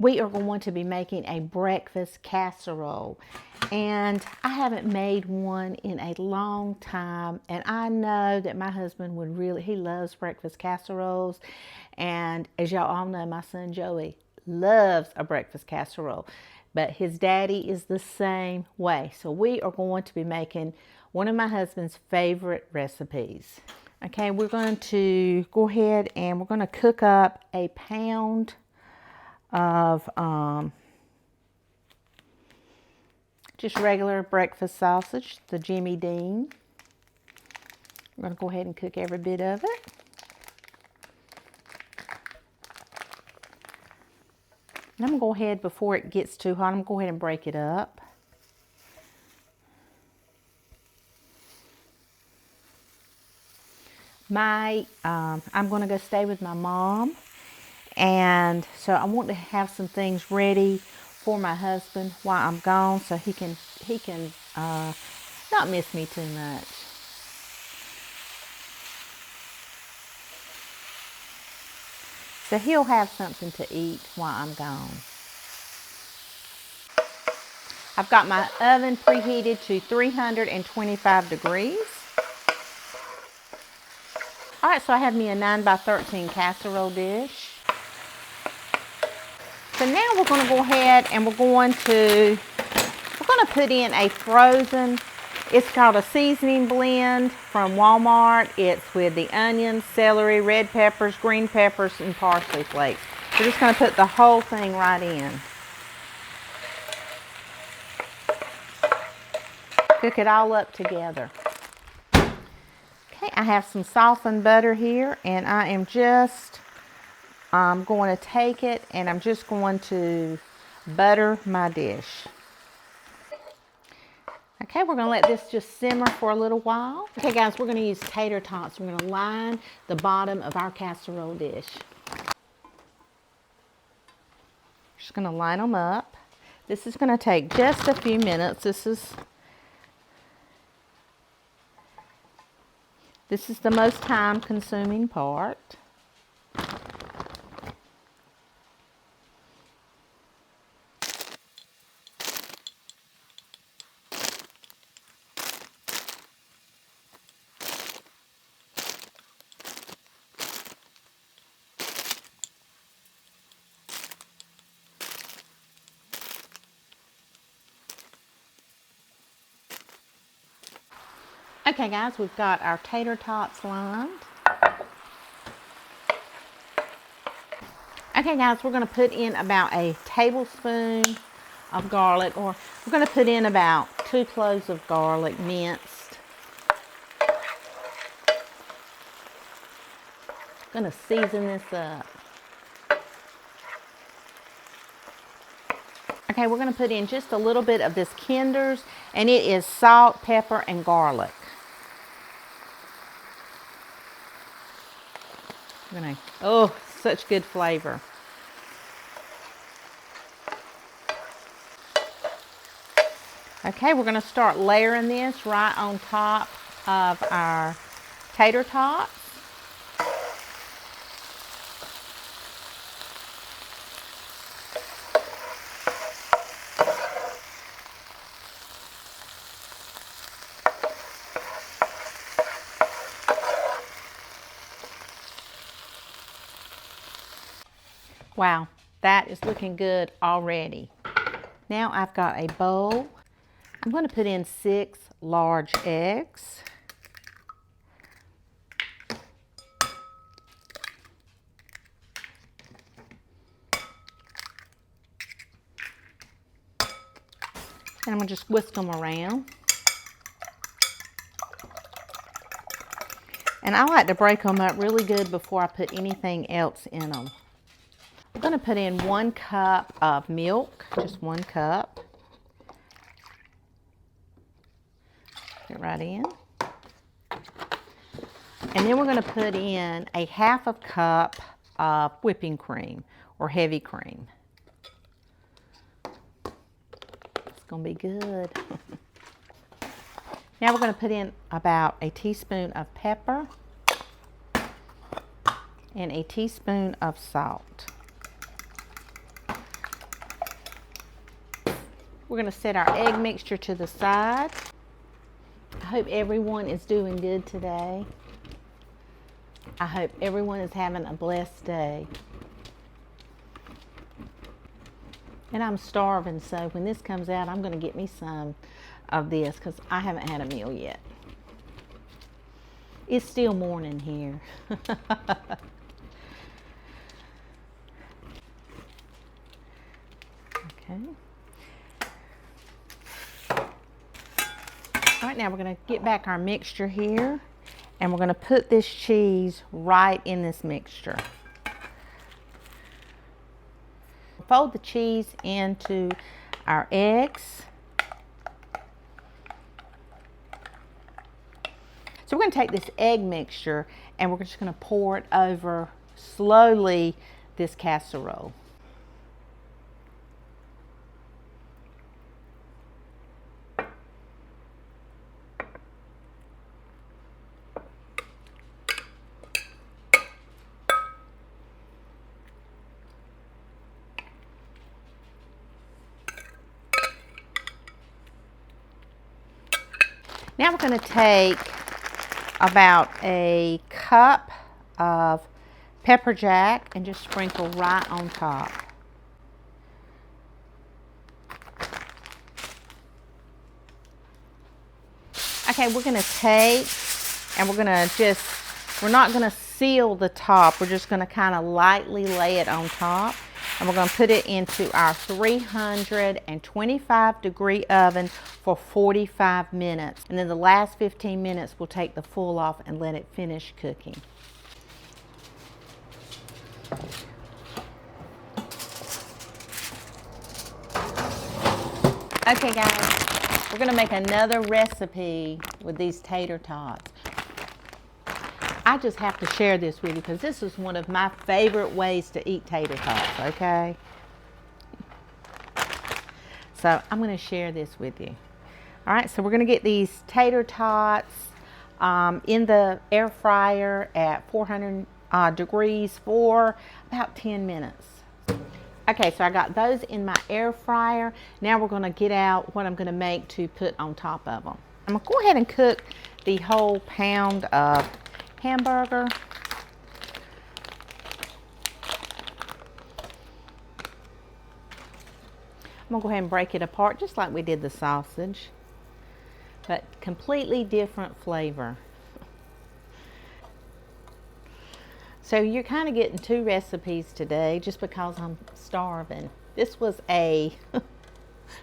we are going to be making a breakfast casserole. And I haven't made one in a long time. And I know that my husband would really, he loves breakfast casseroles. And as y'all all know, my son Joey loves a breakfast casserole. But his daddy is the same way. So we are going to be making one of my husband's favorite recipes. Okay, we're going to go ahead and we're going to cook up a pound of just regular breakfast sausage, the Jimmy Dean. We're going to go ahead and cook every bit of it. And I'm going to go ahead, before it gets too hot, I'm going to go ahead and break it up. I'm going to go stay with my mom. And so I want to have some things ready for my husband while I'm gone, so he can not miss me too much. So he'll have something to eat while I'm gone. I've got my oven preheated to 325 degrees. All right, so I have me a 9x13 casserole dish. So now we're going to go ahead and we're going to put in a frozen, it's called a seasoning blend from Walmart. It's with the onions, celery, red peppers, green peppers, and parsley flakes. We're just going to put the whole thing right in. Cook it all up together. Okay, I have some softened butter here, and I am just going to take it and I'm just going to butter my dish. Okay, we're going to let this just simmer for a little while. Okay guys, we're going to use tater tots. We're going to line the bottom of our casserole dish. Just going to line them up. This is going to take just a few minutes. This is the most time consuming part. Okay guys, we've got our tater tots lined. Okay guys, we're going to put in about a tablespoon of garlic, or we're going to put in about 2 cloves of garlic minced. I'm going to season this up. Okay, we're going to put in just a little bit of this Kinder's, and it is salt, pepper, and garlic. Oh, such good flavor. Okay, we're going to start layering this right on top of our tater tots. Wow, that is looking good already. Now I've got a bowl. I'm going to put in 6 large eggs. And I'm going to just whisk them around. And I like to break them up really good before I put anything else in them. I'm going to put in 1 cup of milk, just 1 cup. Get right in. And then we're going to put in a 1/2 cup of whipping cream or heavy cream. It's going to be good. Now we're going to put in about a teaspoon of pepper and a teaspoon of salt. We're going to set our egg mixture to the side. I hope everyone is doing good today. I hope everyone is having a blessed day. And I'm starving, so when this comes out, I'm going to get me some of this because I haven't had a meal yet. It's still morning here. Okay. All right, now we're going to get back our mixture here, and we're going to put this cheese right in this mixture. Fold the cheese into our eggs. So we're going to take this egg mixture and we're just going to pour it over slowly this casserole. Now we're going to take about a cup of pepper jack and just sprinkle right on top. Okay, we're going to take and we're not going to seal the top. We're just going to kind of lightly lay it on top. And we're going to put it into our 325 degree oven for 45 minutes. And then the last 15 minutes, we'll take the full off and let it finish cooking. Okay guys, we're going to make another recipe with these tater tots. I just have to share this with you because this is one of my favorite ways to eat tater tots, okay? So I'm going to share this with you. All right, so we're going to get these tater tots in the air fryer at 400 degrees for about 10 minutes. Okay, so I got those in my air fryer. Now we're going to get out what I'm going to make to put on top of them. I'm going to go ahead and cook the whole pound of hamburger. I'm going to go ahead and break it apart just like we did the sausage, but completely different flavor. So you're kind of getting two recipes today just because I'm starving. This was a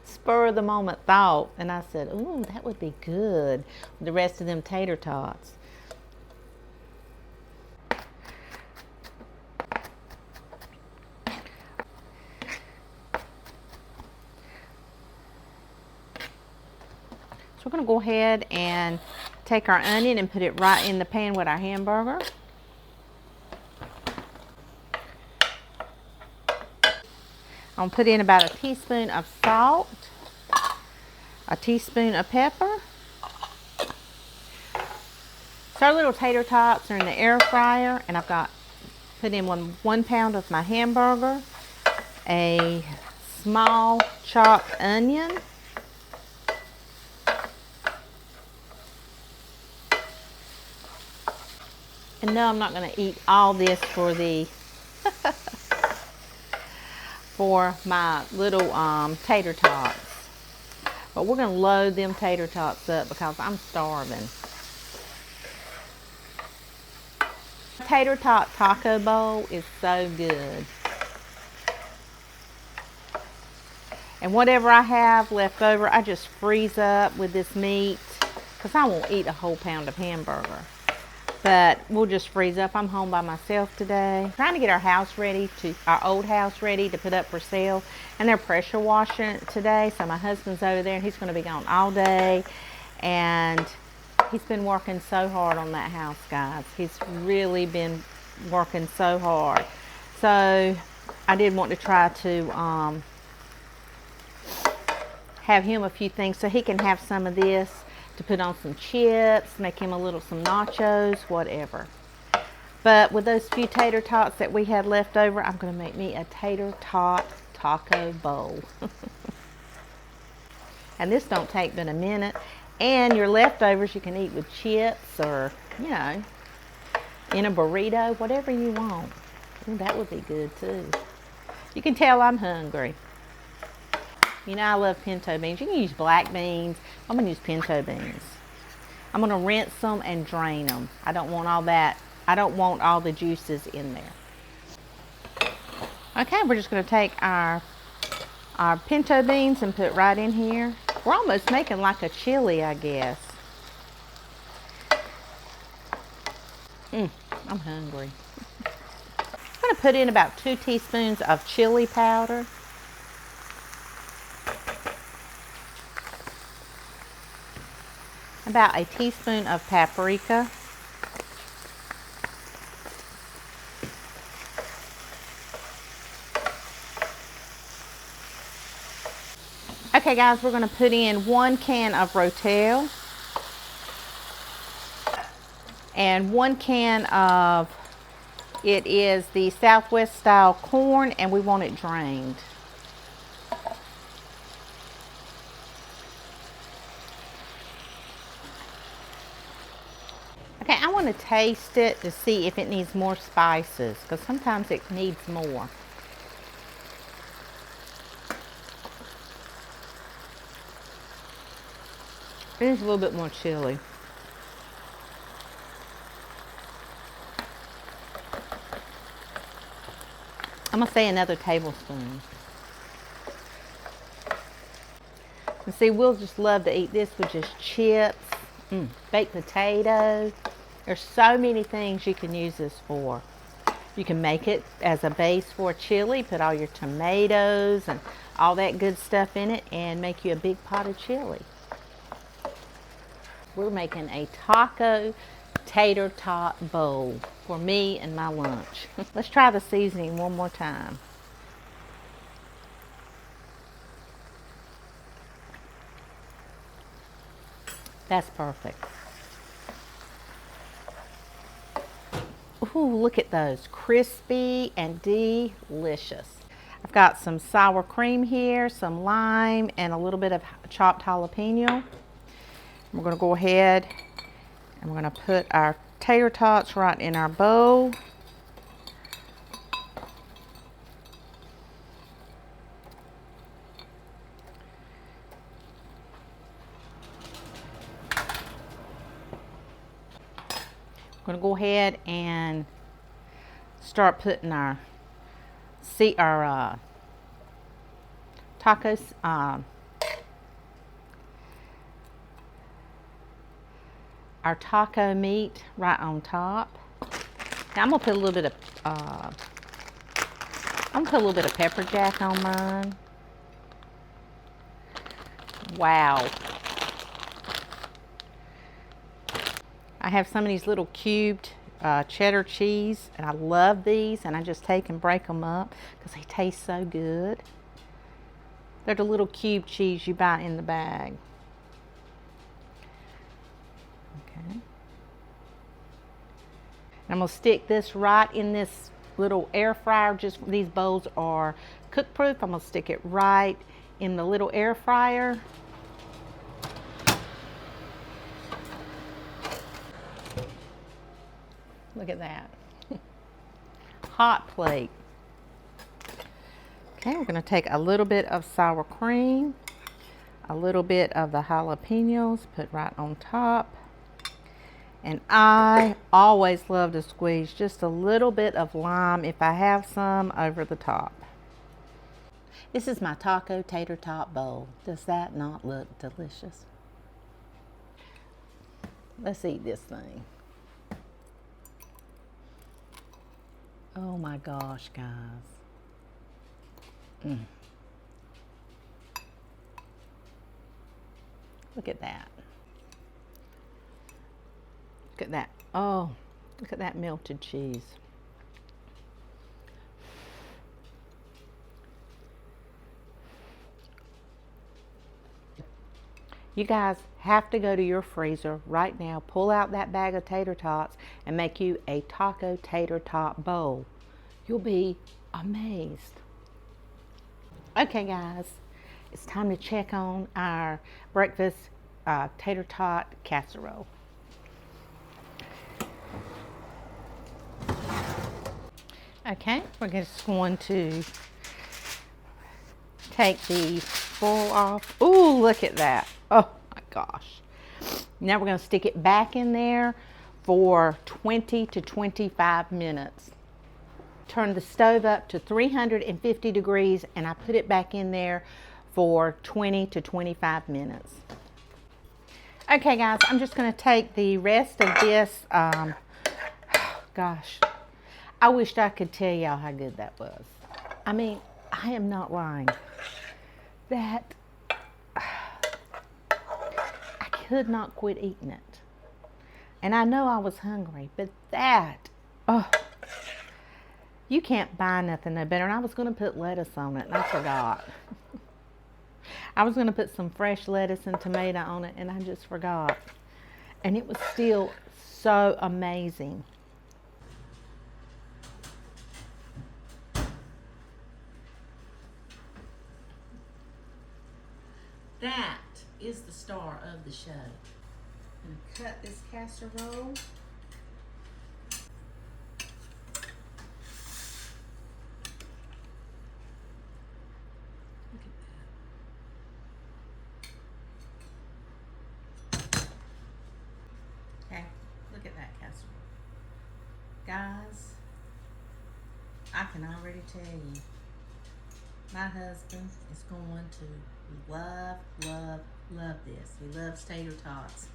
spur of the moment thought, and I said, ooh, that would be good with the rest of them tater tots. So we're going to go ahead and take our onion and put it right in the pan with our hamburger. I'm going to put in about a teaspoon of salt, a teaspoon of pepper. So our little tater tots are in the air fryer, and I've got put in one pound of my hamburger, a small chopped onion, and no, I'm not going to eat all this for the for my little tater tots. But we're going to load them tater tots up because I'm starving. Tater tot taco bowl is so good. And whatever I have left over, I just freeze up with this meat because I won't eat a whole pound of hamburger. But we'll just freeze up. I'm home by myself today. Trying to get our house ready, our old house ready to put up for sale. And they're pressure washing it today. So my husband's over there and he's going to be gone all day. And he's been working so hard on that house, guys. He's really been working so hard. So I did want to try to have him a few things so he can have some of this to put on some chips, make him some nachos, whatever. But with those few tater tots that we had left over, I'm going to make me a tater tot taco bowl. And this don't take but a minute. And your leftovers you can eat with chips or, you know, in a burrito, whatever you want. Ooh, that would be good too. You can tell I'm hungry. You know I love pinto beans. You can use black beans. I'm gonna use pinto beans. I'm gonna rinse them and drain them. I don't want all that. I don't want all the juices in there. Okay, we're just gonna take our pinto beans and put right in here. We're almost making like a chili, I guess. I'm hungry. I'm gonna put in about 2 teaspoons of chili powder. About a teaspoon of paprika. Okay guys, we're gonna put in 1 can of rotel and 1 can of, it is the Southwest style corn, and we want it drained. Okay, I want to taste it to see if it needs more spices, because sometimes it needs more. It needs a little bit more chili. I'm gonna say another tablespoon. And see, we'll just love to eat this with just chips, baked potatoes. There's so many things you can use this for. You can make it as a base for chili, put all your tomatoes and all that good stuff in it, and make you a big pot of chili. We're making a taco tater tot bowl for me and my lunch. Let's try the seasoning one more time. That's perfect. Ooh, look at those, crispy and delicious. I've got some sour cream here, some lime, and a little bit of chopped jalapeno. We're gonna go ahead and we're gonna put our tater tots right in our bowl. We're gonna go ahead and start putting our tacos, our taco meat right on top. Now I'm gonna put a little bit of pepper jack on mine. Wow. I have some of these little cubed cheddar cheese, and I love these, and I just take and break them up because they taste so good. They're the little cube cheese you buy in the bag. Okay. And I'm gonna stick this right in this little air fryer. Just these bowls are cook proof. I'm gonna stick it right in the little air fryer. Look at that. Hot plate. Okay, we're going to take a little bit of sour cream, a little bit of the jalapenos, put right on top. And I always love to squeeze just a little bit of lime, if I have some, over the top. This is my taco tater tot bowl. Does that not look delicious? Let's eat this thing. Oh my gosh, guys. Look at that. Look at that. Oh, look at that melted cheese. You guys have to go to your freezer right now, pull out that bag of tater tots, and make you a taco tater tot bowl. You'll be amazed. Okay guys, it's time to check on our breakfast tater tot casserole. Okay, we're just going to take the foil off. Ooh, look at that. Oh my gosh. Now we're going to stick it back in there for 20 to 25 minutes. Turn the stove up to 350 degrees and I put it back in there for 20 to 25 minutes. Okay guys, I'm just going to take the rest of this. Gosh, I wished I could tell y'all how good that was. I mean, I am not lying. That, I could not quit eating it. And I know I was hungry, but that, oh, you can't buy nothing no better. And I was going to put lettuce on it, and I forgot. I was going to put some fresh lettuce and tomato on it, and I just forgot. And it was still so amazing. That is the star of the show. I'm going to cut this casserole. Look at that. Okay, look at that casserole. Guys, I can already tell you, my husband is going to love, love, love this. He loves tater tots.